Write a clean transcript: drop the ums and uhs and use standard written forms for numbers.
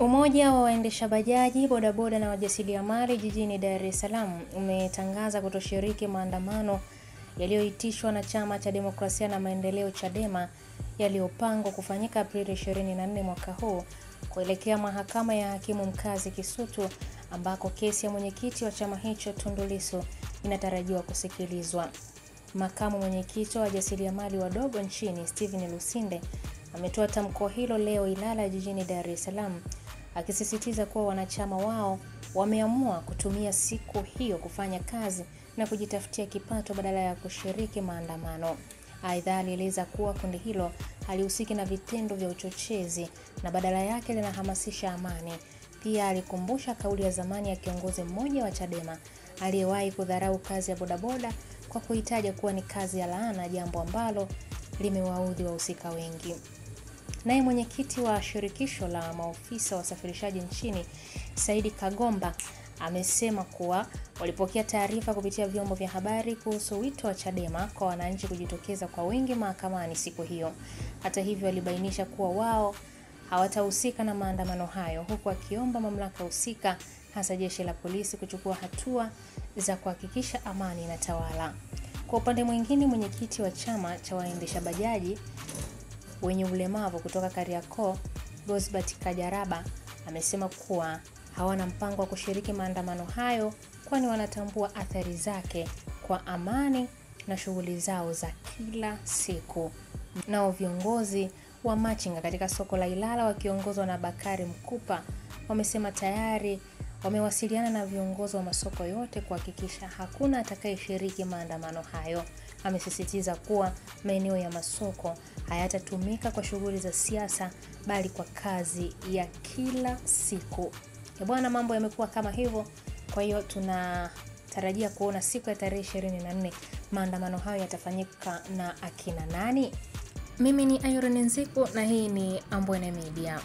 Umoja wa waendesha bajaji, bodaboda na wajasiriamali jijini Dar es Salaam umetangaza kutoshiriki maandamano yaliyoitishwa na Chama cha Demokrasia na Maendeleo Chadema yaliyopangwa kufanyika Aprili 24 mwaka huu kuelekea mahakama ya hakimu mkazi Kisutu ambako kesi ya mwenyekiti wa chama hicho Tundu Lissu inatarajiwa kusikilizwa. Makamu mwenyekiti wa wajasiriamali wadogo nchini Steven Lusinde ametoa tamko hilo leo Ilala jijini Dar es Salaam, akisisitiza kuwa wanachama wao wameamua kutumia siku hiyo kufanya kazi na kujitafutia kipato badala ya kushiriki maandamano. Aidha, alieleza kuwa kundi hilo halihusiki na vitendo vya uchochezi na badala yake linahamasisha amani. Pia alikumbusha kauli ya zamani ya kiongozi mmoja wa Chadema aliyewahi kudharau kazi ya bodaboda kwa kuitaja kuwa ni kazi ya laana, jambo ambalo limewaudhi wahusika wengi. Naye mwenyekiti wa shirikisho la maofisa wa usafirishaji nchini Saidi Kagomba amesema kuwa walipokea taarifa kupitia vyombo vya habari kuhusu wito wa Chadema kwa wananchi kujitokeza kwa wingi mahakamani siku hiyo. Hata hivyo, walibainisha kuwa wao hawatahusika na maandamano hayo, huku akiomba mamlaka husika hasa jeshi la polisi kuchukua hatua za kuhakikisha amani inatawala. Kwa upande mwingine, mwenyekiti wa chama cha waendesha bajaji wenye ulemavu kutoka Kariakoo, Rosbert Kajaraba, amesema kuwa hawana mpango wa kushiriki maandamano hayo kwani wanatambua athari zake kwa amani na shughuli zao za kila siku. Nao viongozi wa machinga katika soko la Ilala wakiongozwa na Bakari Mkupa wamesema tayari wamewasiliana na viongozi wa masoko yote kuhakikisha hakuna atakayeshiriki maandamano hayo. Amesisitiza kuwa maeneo ya masoko hayatatumika kwa shughuli za siasa bali kwa kazi ya kila siku. Bwana, mambo yamekuwa kama hivyo. Kwa hiyo tunatarajia kuona siku ya tarehe 24 maandamano hayo yatafanyika na akina nani? Mimi ni Irene Nziku na hii ni Ambwene Media.